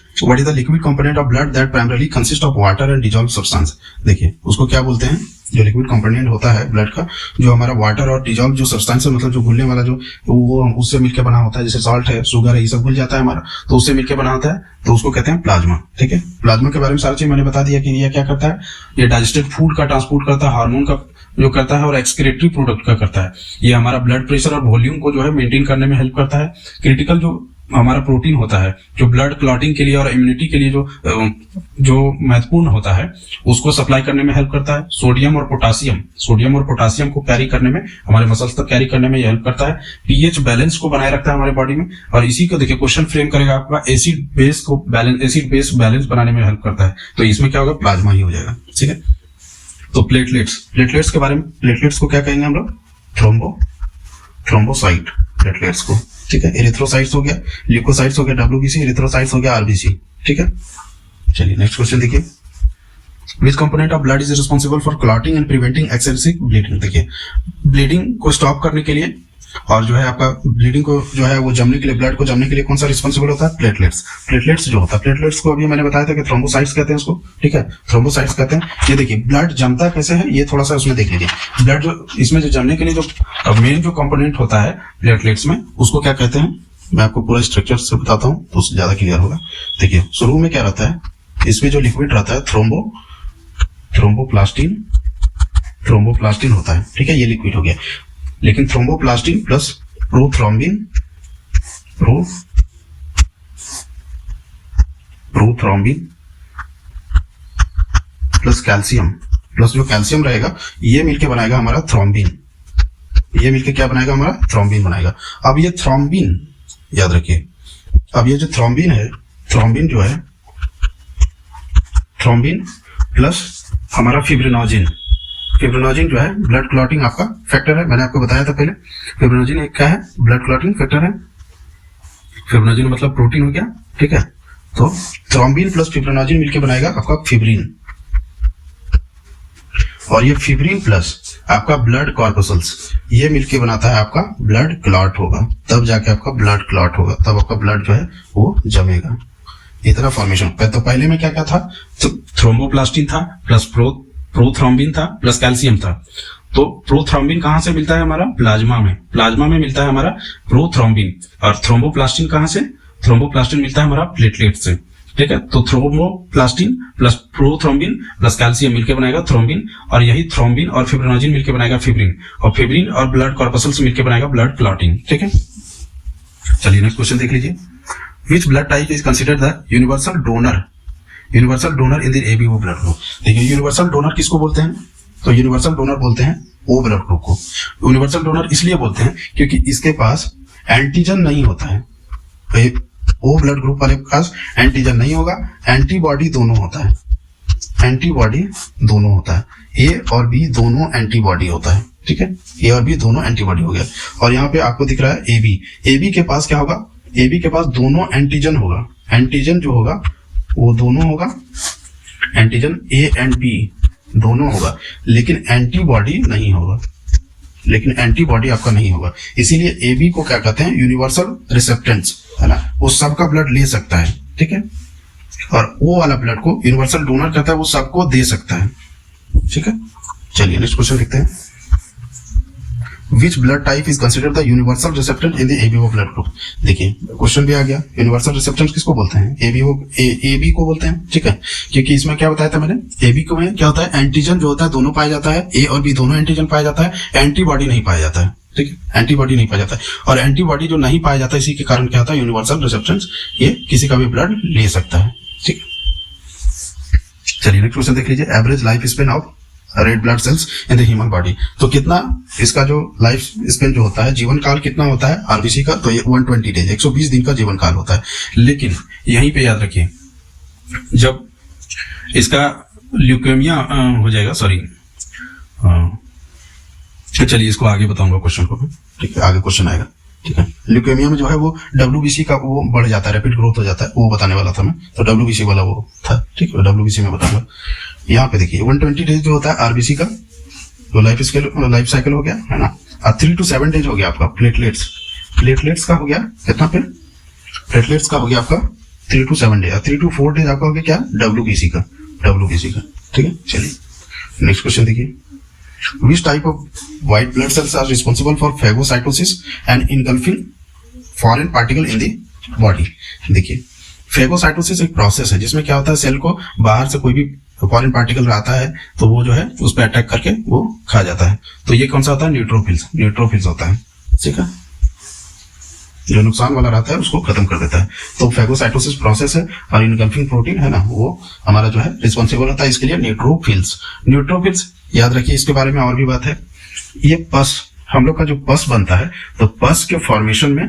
the liquid component of blood that primarily consists of water and dissolved substance? देखिए उसको क्या बोलते हैं, जो लिक्विड कंपोनेंट होता है ब्लड का, जो हमारा वाटर और डिजॉल्व जो सब्सटेंस है, मतलब जो घुलने वाला जो वो उससे मिलकर बना होता है, जैसे सॉल्ट है, शुगर है, ये सब घुल जाता है हमारा, तो उससे मिलकर बना होता है, तो उसको कहते हैं प्लाज्मा, ठीक है। प्लाज्मा के बारे में सारा चीज मैंने बता दिया कि ये क्या करता है, ये डाइजेस्टेड फूड का ट्रांसपोर्ट करता है, हार्मोन का जो करता है, और एक्सक्रीटरी प्रोडक्ट का करता है। ये हमारा ब्लड प्रेशर और वॉल्यूम को जो है मेंटेन करने में हेल्प करता है। क्रिटिकल जो हमारा प्रोटीन होता है, जो ब्लड क्लॉटिंग के लिए और इम्यूनिटी के लिए जो महत्वपूर्ण होता है, उसको सप्लाई करने में हेल्प करता है। सोडियम और पोटासियम को कैरी करने में, हमारे मसल्स तक कैरी करने में ये हेल्प करता है। पीएच बैलेंस को बनाए रखता है हमारे बॉडी में, और इसी को देखिए क्वेश्चन फ्रेम करेगा आपका, एसिड बेस बैलेंस बनाने में हेल्प करता है। तो इसमें क्या होगा, प्लाज्मा ही हो जाएगा, ठीक है। तो प्लेटलेट्स के बारे में, प्लेटलेट्स को क्या कहेंगे हम लोग, थ्रोम्बोसाइट प्लेटलेट्स को, ठीक है। एरिथ्रोसाइट्स हो गया, ल्यूकोसाइट्स हो गया, डब्ल्यूबीसी, एरिथ्रोसाइट्स हो गया, आरबीसी, ठीक है। चलिए नेक्स्ट क्वेश्चन देखिए, विच component of blood is responsible for clotting and preventing excessive bleeding. देखिए ब्लीडिंग को स्टॉप करने के लिए, और जो है आपका ब्लीडिंग को जो है वो जमने के लिए, ब्लड को जमने के लिए कौन सा रिस्पॉन्सिबल होता है, प्लेटलेट्स जो होता है। प्लेटलेट्स को अभी मैंने बताया था कि थ्रोम्बोसाइट्स कहते हैं उसको, ठीक है, थ्रोम्बोसाइट्स कहते हैं। ये देखिए ब्लड जमता कैसे है, ये थोड़ा सा उसमें देख लीजिए। ब्लड जो इसमें जो जमने के लिए जो मेन जो कंपोनेंट होता है प्लेटलेट्स में, उसको क्या कहते हैं, मैं आपको पूरा स्ट्रक्चर से बताता हूँ तो उससे ज्यादा क्लियर होगा। देखिए शुरू में क्या रहता है, इसमें जो लिक्विड रहता है थ्रोम्बोप्लास्टिन होता है, ठीक है, ये लिक्विड हो गया। लेकिन thromboplastin plus prothrombin plus calcium, plus जो कैल्शियम रहेगा ये मिलके बनाएगा हमारा थ्रोम्बिन, ये मिलके क्या बनाएगा, हमारा थ्रोम्बिन बनाएगा। अब ये थ्रोम्बिन याद रखिए, अब ये जो थ्रोम्बिन है, थ्रोम्बिन जो है, थ्रोम्बिन प्लस हमारा फिब्रिनोजिन जो है ब्लड क्लॉटिंग आपका फैक्टर है, मैंने आपको बताया था पहले। फिब्रिनोजिन एक क्या है, ब्लड क्लॉटिंग फैक्टर है। फिब्रिनोजिन मतलब प्रोटीन हो गया, ठीक है। तो थ्रोम्बिन प्लस फिब्रिनोजिन मिलके बनाएगा आपका फिब्रिन, और ये फिब्रिन प्लस आपका ब्लड कॉर्पसल्स, ये मिलके बनाता है आपका ब्लड क्लॉट होगा, तब जाके आपका ब्लड क्लॉट होगा, तब आपका ब्लड जो है वो जमेगा। इतना फॉर्मेशन। तो पहले में क्या क्या था, थ्रोम्बोप्लास्टिन था प्लस प्रोथ्रोम्बिन था प्लस कैल्शियम था। तो प्रोथ्रोम्बिन कहां से मिलता है, हमारा प्लाज्मा में मिलता है हमारा प्रोथ्रोम्बिन। और थ्रोम्बोप्लास्टिन कहां से, थ्रोम्बोप्लास्टिन मिलता है हमारा प्लेटलेट से, ठीक है। तो thromboplastin plus prothrombin plus calcium मिलकर बनाएगा थ्रोम्बिन, और यही थ्रोम्बिन और फिब्रिनोजिन मिलकर बनाएगा फिब्रिन, और फिब्रिन और ब्लड कॉर्पसल से मिलकर बनाएगा ब्लड क्लॉटिंग, ठीक है। चलिए नेक्स्ट क्वेश्चन देख लीजिए, which blood type is considered the universal donor in the ABO blood group. देखिए यूनिवर्सल डोनर किसको बोलते हैं, तो यूनिवर्सल डोनर बोलते हैं ओ ब्लड ग्रुप को। यूनिवर्सल डोनर इसलिए बोलते हैं क्योंकि इसके पास एंटीजन नहीं होता है, ओ ब्लड ग्रुप वाले के पास एंटीजन नहीं होगा, एंटीबॉडी दोनों होता है, ए और बी दोनों एंटीबॉडी होता है, ठीक है। ए और बी दोनों एंटीबॉडी हो गया। और यहाँ पे आपको दिख रहा है एबी के पास क्या होगा, एबी के पास दोनों एंटीजन होगा, एंटीजन जो होगा वो दोनों होगा, एंटीजन ए एंड बी दोनों होगा, लेकिन एंटीबॉडी नहीं होगा, आपका नहीं होगा। इसीलिए एबी को क्या कहते हैं, यूनिवर्सल रिसेप्टेंस, है ना, वो सबका ब्लड ले सकता है, ठीक है। और वो वाला ब्लड को यूनिवर्सल डोनर कहता है, वो सबको दे सकता है, ठीक है। चलिए नेक्स्ट क्वेश्चन देखते हैं, Which blood type is considered the universal receptor in the ABO blood group? देखिए क्वेश्चन भी आ गया, यूनिवर्सल रिसेप्टर किसको बोलते हैं, एबी को बोलते हैं, ठीक है। क्योंकि इसमें क्या बताया था मैंने, एबी को में क्या होता है, एंटीजन जो होता है दोनों पाया जाता है, ए और बी दोनों एंटीजन पाया जाता है, एंटीबॉडी नहीं पाया जाता है, ठीक है, एंटीबॉडी नहीं पाया जाता है। और एंटीबॉडी जो नहीं पाया जाता है, इसी के कारण क्या होता है, यूनिवर्सल रिसेप्टर ये किसी का भी ब्लड ले सकता है, ठीक है। चलिए नेक्स्ट क्वेश्चन देख लीजिए, average life span of red blood sales in the human body. तो कितना इसका जो लाइफ स्पेन जो होता है, जीवन काल कितना होता है आरबीसी का, तो ये 120 डेज, 120 दिन का जीवन काल होता है। लेकिन यहीं पे याद रखिए, जब इसका ल्यूकेमिया हो जाएगा, चलिए इसको आगे बताऊंगा क्वेश्चन को, ठीक है, आगे क्वेश्चन आएगा। ठीक है। ल्यूकेमिया में जो है वो WBC का वो बढ़ जाता है, रैपिड ग्रोथ हो जाता है, वो बताने वाला था मैं, तो WBC वाला वो था, ठीक है, WBC में बताऊंगा। यहाँ पे देखिए 120 डेज जो होता है RBC का, तो लाइफ साइकिल हो गया है ना। 3 to 7 डेज हो गया आपका प्लेटलेट्स का हो गया कितना, फिर प्लेटलेट्स का हो गया आपका 3 to 7 डेज, 3 to 4 डेज आपका हो गया क्या, WBC का, ठीक है। चलिए नेक्स्ट क्वेश्चन देखिए, which type of white blood cells are responsible for phagocytosis and engulfing foreign particle in the body। देखिए फेगोसाइटोसिस एक प्रोसेस है जिसमें क्या होता है, सेल को बाहर से कोई भी फॉरेन पार्टिकल आता है तो वो जो है उस पर अटैक करके वो खा जाता है। तो ये कौन सा होता है, न्यूट्रोफिल्स होता है, ठीक है, जो नुकसान वाला रहता है उसको खत्म कर देता है। तो फेगोसाइटोसिस प्रोसेस है और इनगल्फिंग प्रोटीन है ना, वो हमारा जो है रिस्पॉन्सिबल होता है इसके लिए न्यूट्रोफिल्स। याद रखिए इसके बारे में और भी बात है, ये पस, हम लोग का जो पस बनता है तो पस के फॉर्मेशन में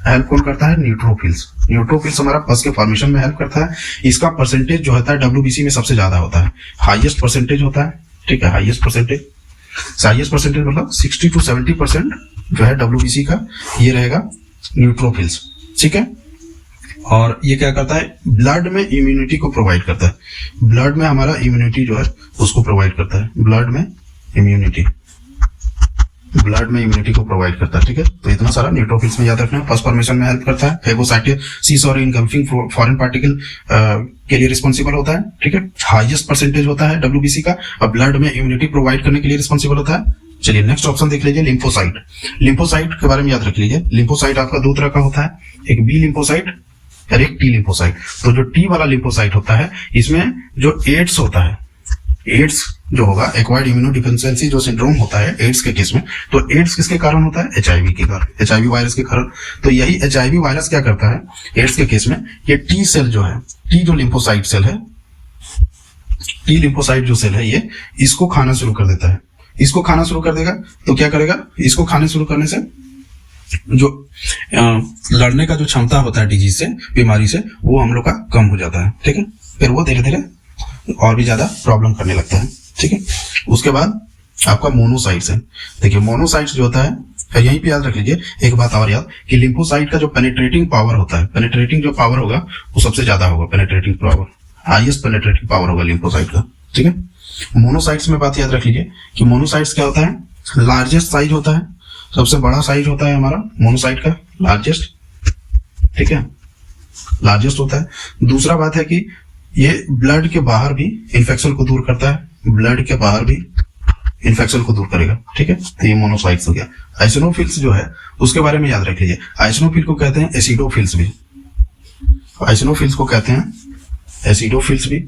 हेल्प कौन करता है, न्यूट्रोफिल्स हमारा पस के फॉर्मेशन में हेल्प करता है। इसका परसेंटेज जो होता है WBC में सबसे ज्यादा होता है, हाईएस्ट परसेंटेज होता है, ठीक है, हाईएस्ट परसेंटेज मतलब 60 to 70% जो है WBC का ये रहेगा न्यूट्रोफिल्स, ठीक है। और ये क्या करता है, ब्लड में इम्यूनिटी को प्रोवाइड करता है, ब्लड में हमारा इम्यूनिटी जो है उसको प्रोवाइड करता है, ब्लड में इम्यूनिटी को प्रोवाइड करता है, ठीक है। तो इतना सारा न्यूट्रोफिल्स में याद रखना है। फर्स्ट फॉर्मेशन में हेल्प करता है, फेगोसाइटोसिस और इनगल्फिंग फॉरेन पार्टिकल के लिए रिस्पॉन्सिबल होता है, ठीक है। हाईएस्ट परसेंटेज होता है WBC का और ब्लड में इम्यूनिटी प्रोवाइड करने के लिए रिस्पॉन्सिबल होता है। चलिए नेक्स्ट ऑप्शन देख लीजिए, लिम्फोसाइट के बारे में याद रख लीजिए। लिम्फोसाइट आपका दो तरह का होता है, एक बी लिम्फोसाइट और एक टी लिम्फोसाइट। तो जो टी वाला लिम्फोसाइट होता है इसमें जो एड्स होता है, एड्स जो होगा एक्वायर्ड इम्यूनोडिफिशियंसी जो सिंड्रोम होता है एड्स के केस में, तो एड्स किसके कारण होता है, HIV के कारण, HIV वायरस के कारण। तो यही HIV वायरस क्या करता है एड्स के केस में, ये टी सेल जो है, टी जो लिम्फोसाइट सेल है, टी लिम्फोसाइट जो सेल है ये इसको खाना शुरू कर देता है। इसको खाना शुरू कर देगा तो क्या करेगा, इसको खाने शुरू करने से जो लड़ने का जो क्षमता होता है डिजीज से, बीमारी से, वो हम लोग का कम हो जाता है, ठीक है। फिर वो धीरे धीरे और भी ज्यादा प्रॉब्लम करने लगता है, ठीक है। उसके बाद आपका मोनोसाइट्स है। देखिए मोनोसाइट्स जो होता है, फिर यहीं पे याद रख लीजिए एक बात और याद, कि लिम्फोसाइट का जो पेनिट्रेटिंग पावर होता है, पेनिट्रेटिंग जो पावर होगा वो सबसे ज्यादा होगा, penetrating power, highest penetrating power होगा लिम्फोसाइट का, ठीक है। मोनोसाइट्स में बात याद रख लीजिए कि मोनोसाइट्स क्या होता है, लार्जेस्ट साइज होता है, सबसे बड़ा साइज होता है हमारा मोनोसाइट का, लार्जेस्ट, ठीक है, लार्जेस्ट होता है। दूसरा बात है कि ये ब्लड के बाहर भी इन्फेक्शन को दूर करता है, ब्लड के बाहर भी इन्फेक्शन को दूर करेगा, ठीक है। तो ये मोनोसाइट्स हो गया। आइसोनोफिल्स जो है उसके बारे में याद रख लीजिए, आइसोनोफिल को कहते हैं एसिडोफिल्स भी, आइसोनोफिल्स को कहते हैं एसिडोफिल्स भी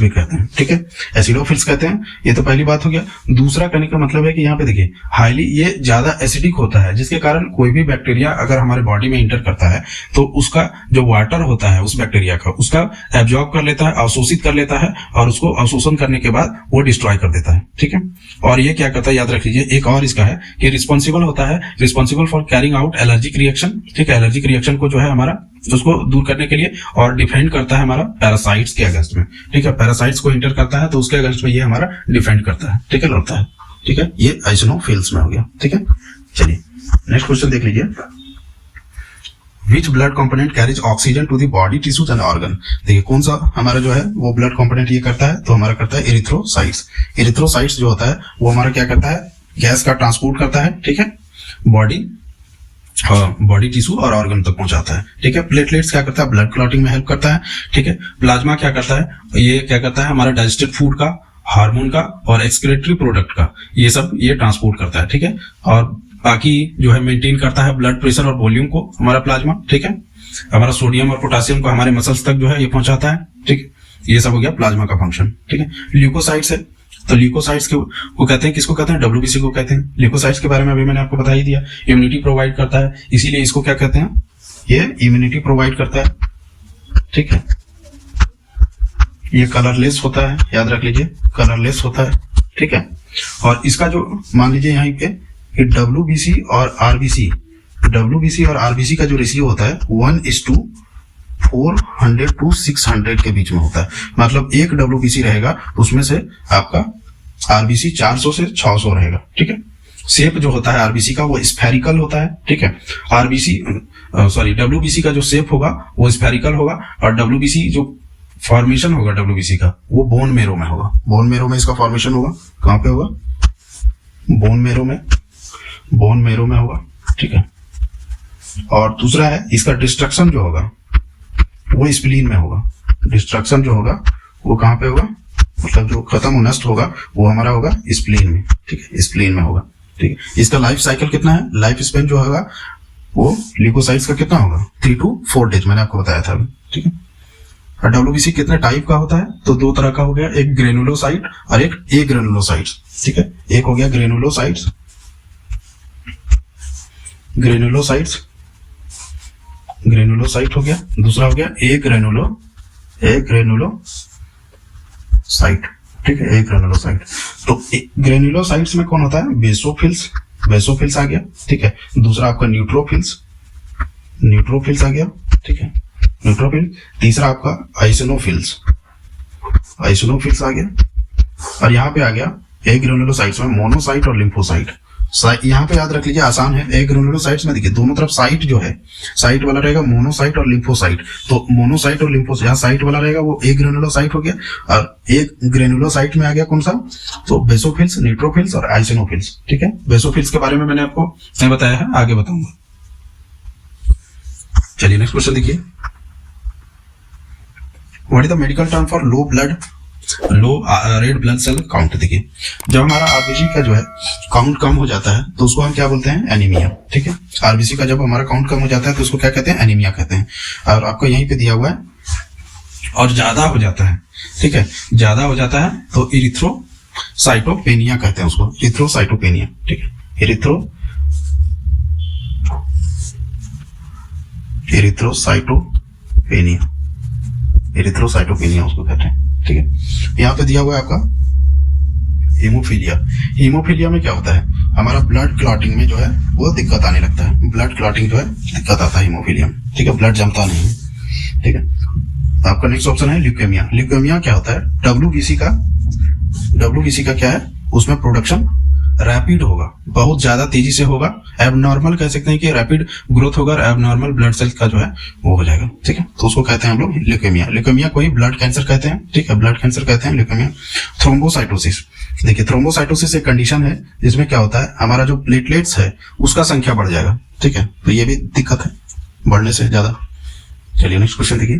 कहते हैं, ठीक है, एसिडोफिल्स कहते हैं। ये तो पहली बात हो गया। दूसरा कहने का मतलब है कि यहाँ पे देखिए हाईली ये ज्यादा एसिडिक होता है, जिसके कारण कोई भी बैक्टीरिया अगर हमारे बॉडी में इंटर करता है तो उसका जो वाटर होता है उस बैक्टीरिया का, उसका एब्जॉर्ब कर लेता है, अवशोषित कर लेता है, और उसको अवशोषण करने के बाद वो डिस्ट्रॉय कर देता है, ठीक है। और ये क्या करता है याद रख लीजिए, एक और इसका है कि responsible for carrying out allergic reaction, ठीक है, एलर्जिक रिएक्शन को जो है हमारा उसको दूर करने के लिए, और डिफेंड करता है हमारा पैरासाइट्स के अगेंस्ट में, ठीक है। पैरासाइट्स को इंटर करता है तो उसके अगेंस्ट में ये हमारा डिफेंड करता है, ठीक है, लड़ता है, ठीक है। ये आइसोनोफिल्स में हो गया, ठीक है। चलिए नेक्स्ट क्वेश्चन देख लीजिए, which blood component carries oxygen to the body tissues and organ. देखिए कौन सा हमारा जो है वो ब्लड कंपोनेंट ये करता है, तो हमारा करता है एरिथ्रोसाइट्स जो होता है वो हमारा क्या करता है, गैस का ट्रांसपोर्ट करता है, ठीक है, बॉडी टिश्यू और ऑर्गन तक पहुंचाता है, ठीक है। प्लेटलेट्स क्या करता है, ब्लड क्लॉटिंग में हेल्प करता है, ठीक है। प्लाज्मा क्या करता है, ये क्या करता है, हमारा डाइजेस्टेड फूड का, हार्मोन का और एक्सक्रीटरी प्रोडक्ट का, ये सब ये ट्रांसपोर्ट करता है, ठीक है। और बाकी जो है मेंटेन करता है ब्लड प्रेशर और वॉल्यूम को हमारा प्लाज्मा, ठीक है। हमारा सोडियम और पोटासियम को हमारे मसल्स तक जो है ये पहुंचाता है, ठीक है। ये सब हो गया प्लाज्मा का फंक्शन, ठीक है। ल्यूकोसाइट्स है, तो ल्यूकोसाइट्स को कहते हैं, किसको कहते हैं, WBC को कहते हैं। ल्यूकोसाइट्स के बारे में अभी मैंने आपको बता ही दिया, इम्यूनिटी प्रोवाइड करता है, इसीलिए इसको क्या कहते हैं, ये इम्यूनिटी प्रोवाइड करता है, ठीक है। ये कलरलेस होता है, याद रख लीजिए कलरलेस होता है, ठीक है। और इसका जो मान लीजिए यहाँ पे WBC और RBC का जो रेशियो होता है 1:400 to 600 के बीच में होता है। मतलब एक WBC रहेगा उसमें से आपका RBC 400 से 600 रहेगा, ठीक है। शेप जो होता है आरबीसी का वो स्फेरिकल होता है, ठीक है। डब्ल्यूबीसी का जो शेप होगा वो स्फेरिकल होगा, और डब्ल्यूबीसी जो फॉर्मेशन होगा डब्ल्यूबीसी का वो बोन मेरो में होगा। बोन मेरो में इसका फॉर्मेशन होगा। कहां पे होगा? बोन मेरो में होगा, ठीक है। और दूसरा है इसका डिस्ट्रक्शन जो होगा वो स्प्लीन में होगा। डिस्ट्रक्शन जो होगा वो कहां पे होगा? मतलब जो खत्म नष्ट होगा वो हमारा होगा स्प्लीन में, ठीक है, स्प्लीन में होगा, ठीक है। इसका लाइफ साइकिल कितना है? लाइफ स्पेन जो होगा वो ल्यूकोसाइट्स का कितना होगा? 3 to 4 डेज, मैंने आपको बताया था अभी, ठीक है। और डब्ल्यूबीसी कितने टाइप का होता है? तो 2 तरह का हो गया, एक ग्रेनुलोसाइट और एक एग्रेनुलोसाइट्स, ठीक है। एक हो गया ग्रेनुलोसाइट्स हो गया, दूसरा हो गया एग्रेनुलोसाइट, ठीक है, एग्रेनुलोसाइट। तो ग्रेनुलोसाइट्स में कौन होता है? बेसोफिल्स आ गया, ठीक है। दूसरा आपका न्यूट्रोफिल्स आ गया, ठीक है, न्यूट्रोफिल। तीसरा आपका आइसोनोफिल्स आ गया, और यहाँ पे आ गया एग्रेनुलोसाइट्स में मोनोसाइट और लिम्फोसाइट। यहाँ पे याद रख लीजिए, आसान है। एग्रेनुलोसाइट्स में देखिए दोनों तरफ साइट जो है, साइट वाला रहेगा मोनोसाइट और लिम्फोसाइट। तो मोनोसाइट और लिम्फोसाइट, यहाँ साइट वाला रहेगा वो एग्रेनुलोसाइट हो गया, और एक ग्रेनुलोसाइट में आ गया कौन सा? तो बेसोफिल्स, न्यूट्रोफिल्स और आइसोनोफिल्स, ठीक है। बेसोफिल्स के बारे में मैंने आपको नहीं बताया है, आगे बताऊंगा। चलिए नेक्स्ट क्वेश्चन देखिए। What is the medical term for low red blood cell count? देखिए जब हमारा आरबीसी का जो है काउंट कम हो जाता है तो उसको हम क्या बोलते हैं? एनीमिया, ठीक है। आरबीसी का जब हमारा काउंट कम हो जाता है तो उसको क्या कहते हैं? एनीमिया कहते हैं। और आपको यहीं पे दिया हुआ है, और ज्यादा हो जाता है, ठीक है, ज्यादा हो जाता है तो इरिथ्रोसाइटोपेनिया कहते हैं उसको, इरिथ्रोसाइटोपेनिया, ठीक है, इरिथ्रोसाइटोपेनिया उसको कहते हैं, ठीक है। यहाँ पे दिया हुआ है आपका हीमोफीलिया में क्या होता है? हमारा ब्लड क्लॉटिंग में जो है वो दिक्कत आने लगता है, ब्लड क्लॉटिंग जो है दिक्कत आता है हीमोफीलिया में, ठीक है, ब्लड जमता नहीं है, ठीक है। आपका नेक्स्ट ऑप्शन है ल्यूकेमिया। ल्यूकेमिया क्या होता है? डब्ल्यूबीसी का क्या है? उसमें प्रोडक्शन रैपिड होगा, बहुत ज्यादा तेजी से होगा। एबनॉर्मल कह सकते हैं कि रैपिड ग्रोथ होगा, और एबनॉर्मल ब्लड सेल का जो है वो हो जाएगा, ठीक है। तो उसको कहते हैं हम लोग ल्यूकेमिया को ही ब्लड कैंसर कहते हैं, ठीक है, ब्लड कैंसर कहते हैं ल्यूकेमिया। थ्रोम्बोसाइटोसिस, देखिए थ्रोम्बोसाइटोसिस एक कंडीशन है जिसमें क्या होता है? हमारा जो प्लेटलेट्स है उसका संख्या बढ़ जाएगा, ठीक है। तो ये भी दिक्कत है बढ़ने से ज्यादा। चलिए नेक्स्ट क्वेश्चन देखिए।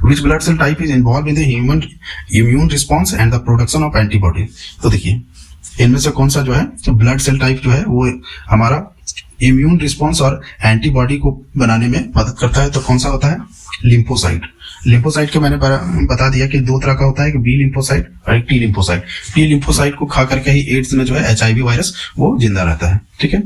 Which blood cell type is involved in the human immune response and the production of antibody? तो देखिए इनमें से कौन सा जो है ब्लड सेल टाइप जो है वो हमारा इम्यून रिस्पॉन्स और एंटीबॉडी को बनाने में मदद करता है? तो कौन सा होता है? लिम्फोसाइट के मैंने बता दिया कि 2 तरह का होता है, एक बी लिम्फोसाइट और एक टी लिम्फोसाइट। टी लिम्फोसाइट को खा करके ही एड्स में जो है HIV वायरस वो जिंदा रहता है, ठीक है।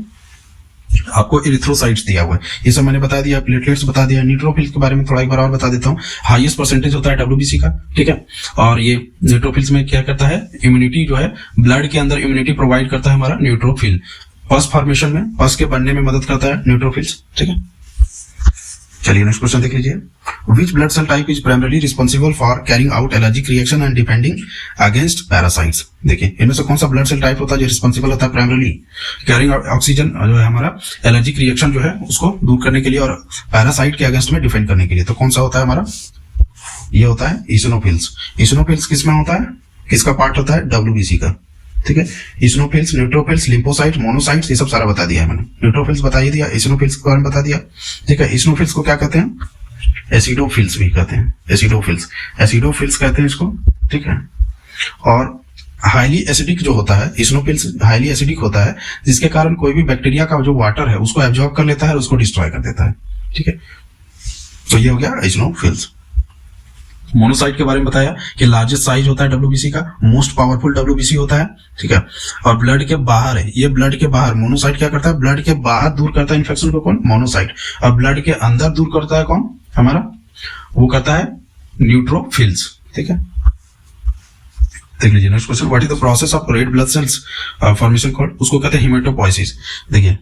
आपको इरिथ्रोसाइट्स दिया हुआ है, ये सब मैंने बता दिया, प्लेटलेट्स बता दिया। न्यूट्रोफिल्स के बारे में थोड़ा एक बार और बता देता हूँ। हाईएस्ट परसेंटेज होता है डब्ल्यूबीसी का, ठीक है। और ये न्यूट्रोफिल्स में क्या करता है? इम्यूनिटी जो है, ब्लड के अंदर इम्यूनिटी प्रोवाइड करता है हमारा न्यूट्रोफिल। पस फॉर्मेशन में, पस के बनने में मदद करता है न्यूट्रोफिल्स, ठीक है। चलिए नेक्स्ट क्वेश्चन देख लीजिए। Which blood cell type is primarily responsible for carrying out allergic reaction and defending against parasites? देखिए इनमें से कौन सा ब्लड सेल टाइप होता है जो रिस्पॉन्सिबल होता है प्राइमरली कैरिंग ऑक्सीजन जो है हमारा एलर्जिक रिएक्शन जो है उसको दूर करने के लिए और पैरासाइट के अगेंस्ट में डिफेंड करने के लिए? तो कौन सा होता है हमारा? ये होता है इसिनोफिल्स किस में होता है? किसका पार्ट होता है? डब्ल्यूबीसी का, ठीक है। इसिनोफिल्स, न्यूट्रोफिल्स, लिम्फोसाइट्स, मोनोसाइट्स, ये सब सारा बता दिया है मैंने। न्यूट्रोफिल्स बता ही दिया, इसिनोफिल्स के बारे में बता दिया, ठीक है। इसिनोफिल्स को क्या कहते हैं? एसिडोफिल्स भी कहते हैं, एसिडोफिल्स कहते हैं इसको, ठीक है। और हाईली एसिडिक जो होता है, इसिनोफिल्स हाईली एसिडिक होता है, जिसके कारण कोई भी बैक्टीरिया का जो वाटर है उसको एब्जॉर्ब कर लेता है और उसको डिस्ट्रॉय कर देता है, ठीक है। तो ये हो गया इसिनोफिल्स। मोनोसाइट के बारे में बताया कि लार्जेस्ट साइज होता है डब्ल्यूबीसी का, मोस्ट पावरफुल डब्ल्यूबीसी होता है, ठीक है। और ब्लड के बाहर है, ये ब्लड के बाहर मोनोसाइट क्या करता है? ब्लड के बाहर दूर करता है इन्फेक्शन को, कौन? मोनोसाइट। और ब्लड के अंदर दूर करता है कौन? हमारा वो करता है न्यूट्रोफिल्स, ठीक है। देख लीजिए next question. What is the process of red blood sales formation called? उसको कहते हैं हिमेटोपोइसिस। देखिए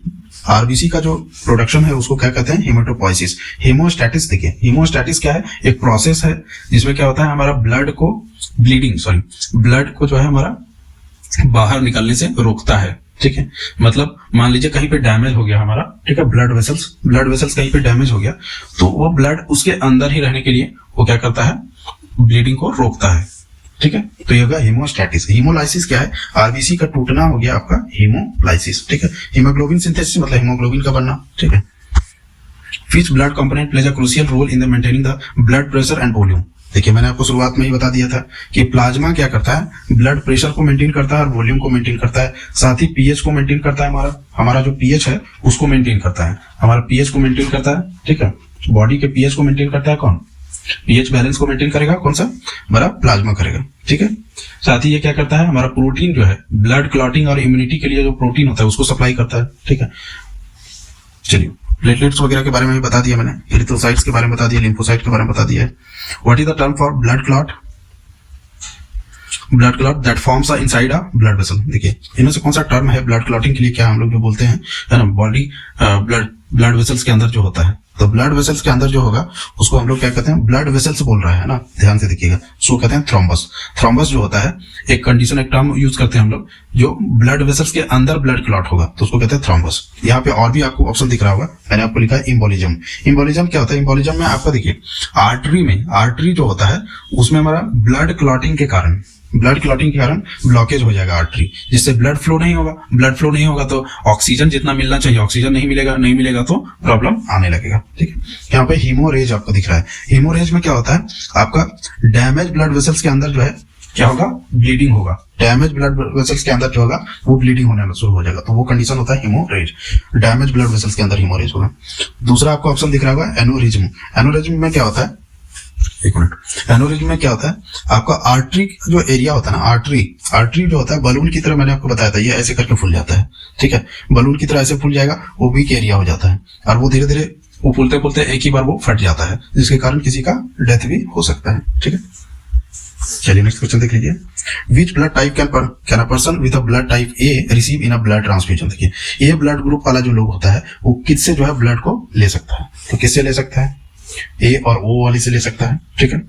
आरबीसी का जो प्रोडक्शन है उसको क्या कहते हैं? हिमेटोपोइसिस। हीमोस्टैटिस, देखिए हीमोस्टैटिस क्या है? एक प्रोसेस है जिसमें क्या होता है हमारा ब्लड को जो है हमारा बाहर निकलने से रोकता है, ठीक है, मतलब मान लीजिए कहीं पे डैमेज हो गया हमारा, ठीक है, ब्लड वेसल्स कहीं पे डैमेज हो गया, तो वो ब्लड उसके अंदर ही रहने के लिए वो क्या करता है, ब्लीडिंग को रोकता है, ठीक है। तो ये होगा हीमोस्टैटिस। हीमोलाइसिस क्या है, आरबीसी का टूटना हो गया आपका हीमोलाइसिस, ठीक है। हीमोग्लोबिन सिंथेसिस मतलब हीमोग्लोबिन का बनना, ठीक है। Which blood component plays a crucial role in the maintaining the blood pressure and volume? देखिए मैंने आपको शुरुआत में ही बता दिया था कि प्लाज्मा क्या करता है, ब्लड प्रेशर को मेंटेन करता है और वॉल्यूम को मेंटेन करता है, साथ ही पीएच को मेंटेन करता है, हमारा जो पीएच है उसको मेंटेन करता है, हमारा पीएच को मेंटेन करता है, ठीक है। बॉडी के पीएच को मेंटेन करता है कौन, पीएच बैलेंस को मेंटेन करेगा कौन सा, हमारा प्लाज्मा करेगा, ठीक है। साथ ही ये क्या करता है, हमारा प्रोटीन जो है ब्लड क्लॉटिंग और इम्यूनिटी के लिए जो प्रोटीन होता है उसको सप्लाई करता है, ठीक है। चलिए प्लेटलेट्स वगैरह के बारे में भी बता दिया मैंने, एरिथ्रोसाइट्स के बारे में बता दिया, लिम्फोसाइट के बारे में बता दिया है। What is the term for blood clot, blood clot that forms inside a blood vessel. देखिए इनमें से कौन सा टर्म है ब्लड क्लॉटिंग के लिए, क्या हम लोग जो बोलते हैं, है ना, बॉडी ब्लड वेसल्स के अंदर जो होता है, तो ब्लड वेसल्स के अंदर जो होगा उसको हम लोग क्या कहते हैं, ब्लड वेसल्स बोल रहा है ना, ध्यान से देखिएगा, उसको कहते हैं थ्रोम्बस। थ्रोम्बस जो होता है एक कंडीशन, एक टर्म यूज करते हैं हम लोग, जो ब्लड वेसल्स के अंदर ब्लड क्लॉट होगा तो उसको कहते हैं थ्रोम्बस। यहाँ पे और भी आपको ऑप्शन दिख रहा होगा, मैंने आपको लिखा है इम्बोलिज्म। इम्बोलिज्म क्या होता है, इम्बोलिज्म में आपका देखिए आर्टरी जो होता है उसमें हमारा ब्लड क्लॉटिंग के कारण ब्लॉकेज हो जाएगा आर्टरी, जिससे ब्लड फ्लो नहीं होगा तो ऑक्सीजन जितना मिलना चाहिए ऑक्सीजन नहीं मिलेगा तो प्रॉब्लम आने लगेगा, ठीक है। यहाँ पे हीमोरेज आपको दिख रहा है। हीमोरेज में क्या होता है, आपका डैमेज ब्लड वेसल्स के अंदर जो है क्या होगा, ब्लीडिंग होगा, डैमेज ब्लड वेसल्स के अंदर जो होगा वो ब्लीडिंग होने शुरू हो जाएगा, तो वो कंडीशन होता है हीमोरेज, डैमेज ब्लड वेसल्स के अंदर हीमोरेज होगा। दूसरा आपको ऑप्शन दिख रहा होगा एनोरिज्म। एनोरिज्म में क्या होता है, एक मिनट, एनोरिज्म में क्या होता है, आपका आर्टरी जो एरिया होता है ना, आर्टरी जो होता है बलून की तरह, मैंने आपको बताया था, ये ऐसे करके फूल जाता है, ठीक है, बलून की तरह ऐसे फूल जाएगा, वो वीक एरिया हो जाता है और वो धीरे धीरे वो फूलते एक ही बार वो फट जाता है, जिसके कारण किसी का डेथ भी हो सकता है, ठीक है। चलिए नेक्स्ट क्वेश्चन देख लीजिए, which blood type can a person with a blood type A receive in a blood transfusion. देखिए ए ब्लड ग्रुप वाला जो लोग होता है वो किससे जो है ब्लड को ले सकता है, तो किससे ले सकता है, ए और ओ वाली से ले सकता है, ठीक है।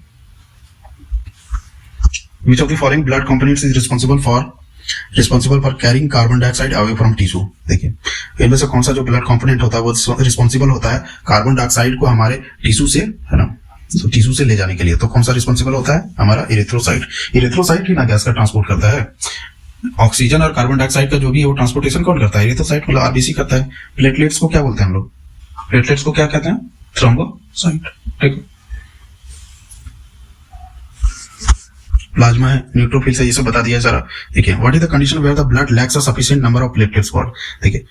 Which of the following blood components is responsible for carrying carbon dioxide away from tissue। देखिए इनमें से कौन सा जो ब्लड कंपोनेंट होता है वो रिस्पॉन्सिबल होता है कार्बन डाइऑक्साइड को हमारे टिश्यू से, है ना, तो टिश्यू से ले जाने के लिए, तो कौन सा रिस्पॉन्सिबल होता है, हमारा इरिथ्रोसाइट ही ना गैस का ट्रांसपोर्ट करता है। ऑक्सीजन और कार्बन डाइऑक्साइड का जो भी है वो ट्रांसपोर्टेशन कौन करता है, इरिथ्रोसाइट, मतलब आरबीसी करता है। प्लेटलेट्स को क्या बोलते हैं हम लोग, प्लेटलेट्स को क्या कहते हैं, थ्रोम्बोसाइट, ठीक है। प्लाज्मा है, न्यूट्रोफिल्स है, ये सब बता दिया जरा। देखिए what is the condition where the blood lacks a sufficient number of platelets for. देखिए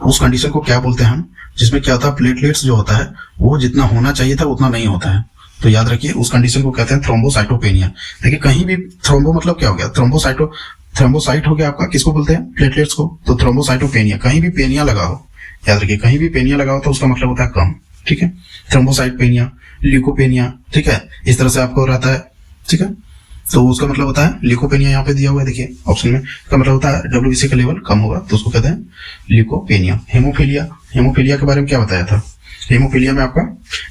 उस कंडीशन को क्या बोलते हैं हम, जिसमें क्या होता है, प्लेटलेट्स जो होता है वो जितना होना चाहिए था उतना नहीं होता है, तो याद रखिए उस कंडीशन को कहते हैं थ्रोम्बोसाइटोपेनिया। देखिए कहीं भी थ्रोम्बो मतलब क्या हो गया, थ्रोम्बोसाइट हो गया आपका, किसको बोलते हैं, प्लेटलेट्स को, तो थ्रोम्बोसाइटोपेनिया, कहीं भी पेनिया लगा हो, याद रखिए कहीं भी पेनिया लगा हो तो उसका मतलब होता है कम, ठीक है। थ्रोम्बोसाइटोपेनिया, ल्यूकोपेनिया, ठीक है, इस तरह से आपको रहता है, ठीक है, तो उसका मतलब होता है ल्यूकोपेनिया, यहाँ पे दिया हुआ है देखिए ऑप्शन में, इसका मतलब होता है WBC का लेवल कम होगा तो उसको कहते हैं ल्यूकोपेनिया। हेमोफीलिया के बारे में क्या बताया था, हेमोफीलिया में आपका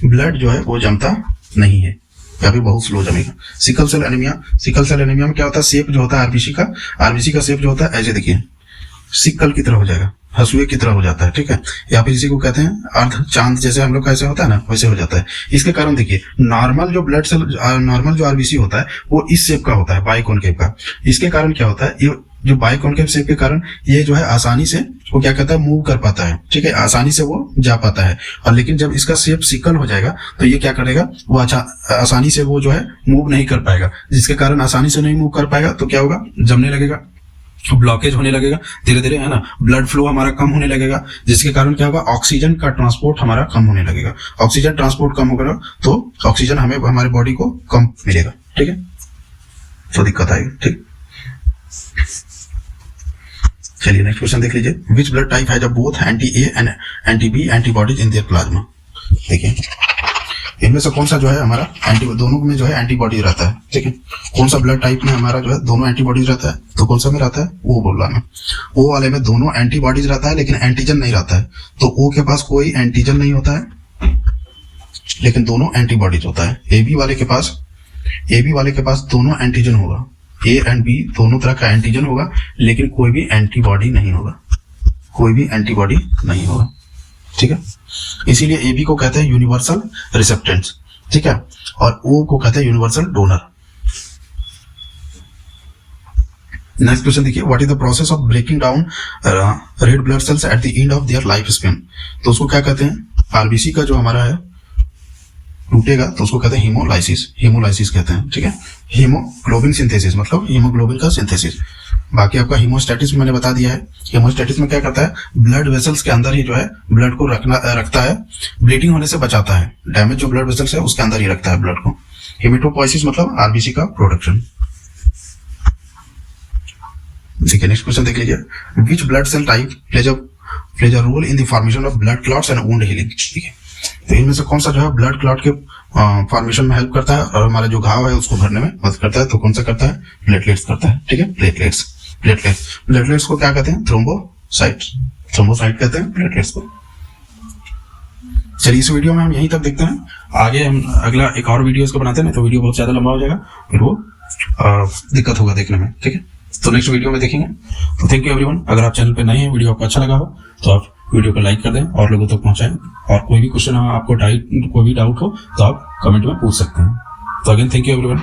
ब्लड जो है वो जमता नहीं है या फिर बहुत स्लो जमेगा। सिकल सेल एनीमिया में क्या होता है, शेप जो होता है आरबीसी का शेप जो होता है ऐसे देखिए सिक्कल की तरह हो जाएगा, हसुए की तरह हो जाता है, ठीक है, या फिर इसी को कहते हैं अर्ध चांद जैसे हम लोग का ऐसे होता है ना, वैसे हो जाता है। इसके कारण देखिए नॉर्मल जो आरबीसी होता है वो इस शेप का होता है, बाइकॉनकेव का। इसके कारण क्या होता है, ये जो बाइकॉनकेव शेप के कारण ये जो है आसानी से वो क्या कहता है, मूव कर पाता है, ठीक है, आसानी से वो जा पाता है। और लेकिन जब इसका शेप सिकल हो जाएगा तो ये क्या करेगा, वो आसानी से वो जो है मूव नहीं कर पाएगा, जिसके कारण आसानी से नहीं मूव कर पाएगा तो क्या होगा, जमने लगेगा, ब्लॉकेज होने लगेगा धीरे धीरे, है ना, ब्लड फ्लो हमारा कम होने लगेगा, जिसके कारण क्या होगा, ऑक्सीजन का ट्रांसपोर्ट हमारा कम होने लगेगा। ऑक्सीजन ट्रांसपोर्ट कम होगा तो ऑक्सीजन हमें हमारे बॉडी को कम मिलेगा, ठीक है, तो दिक्कत आएगी, ठीक। चलिए नेक्स्ट क्वेश्चन देख लीजिए, which blood type has both anti A and anti B antibodies in their plasma. देखिए इनमें से कौन सा जो है हमारा दोनों में जो है एंटीबॉडी रहता है, ठीक है, कौन सा ब्लड टाइप में हमारा जो है दोनों एंटीबॉडीज रहता है, तो कौन सा में रहता है, वो बोल रहा मैं, ओ वाले में दोनों एंटीबॉडीज रहता है लेकिन एंटीजन नहीं रहता है, तो ओ के पास कोई एंटीजन नहीं होता है लेकिन दोनों एंटीबॉडीज होता है। ए बी वाले के पास दोनों एंटीजन होगा, ए एंड बी दोनों तरह का एंटीजन होगा लेकिन कोई भी एंटीबॉडी नहीं होगा, कोई भी एंटीबॉडी नहीं होगा, ठीक है। इसीलिए ए बी को कहते हैं यूनिवर्सल रिसेप्टेंट्स, ठीक है, और ओ को कहते हैं यूनिवर्सल डोनर। नेक्स्ट क्वेश्चन देखिए, what is the process of breaking down red blood cells at the end of their life span. तो उसको क्या कहते हैं, आरबीसी का जो हमारा है टूटेगा तो उसको कहते हैं हीमोलाइसिस, हीमोलाइसिस कहते हैं, ठीक है। हीमोग्लोबिन सिंथेसिस मतलब हीमोग्लोबिन का सिंथेसिस। बाकी आपका हीमोस्टैटिस मैंने बता दिया है। हीमोस्टैटिस में क्या करता है, ब्लड वेसल्स के अंदर ही जो है ब्लड को रखता है, ब्लीडिंग होने से बचाता है। डैमेज जो ब्लड वेसल्स है उसके अंदर ही रखता है ब्लड को। हेमेटोपोइसिस मतलब आरबीसी का प्रोडक्शन। देखिए नेक्स्ट क्वेश्चन देख लीजिए, which blood cell type plays a role in the formation of blood clots and wound healing. ठीक है, तो इनमें से कौन सा जो है ब्लड क्लॉट के फॉर्मेशन में हेल्प करता है और हमारा जो घाव है उसको भरने में मदद करता है, तो कौन सा करता है, प्लेटलेट्स करता है। ठीक है, प्लेटलेट्स को क्या कहते हैं, थ्रोम्बोसाइट कहते हैं प्लेटलेट्स को। चलिए इस वीडियो में हम यहीं तक देखते हैं, आगे हम अगला एक और वीडियो इसको बनाते हैं, तो वीडियो बहुत ज्यादा लंबा हो जाएगा, फिर वो दिक्कत होगा देखने में। ठीक है, तो नेक्स्ट वीडियो में देखेंगे। तो थैंक यू एवरीवन। अगर आप चैनल पे नए हैं, वीडियो आपको अच्छा लगा हो तो आप वीडियो को लाइक कर दें और लोगों तक पहुंचाएं, और कोई भी क्वेश्चन आपको कोई भी डाउट हो तो आप कमेंट में पूछ सकते हैं। तो अगेन थैंक यू एवरीवन।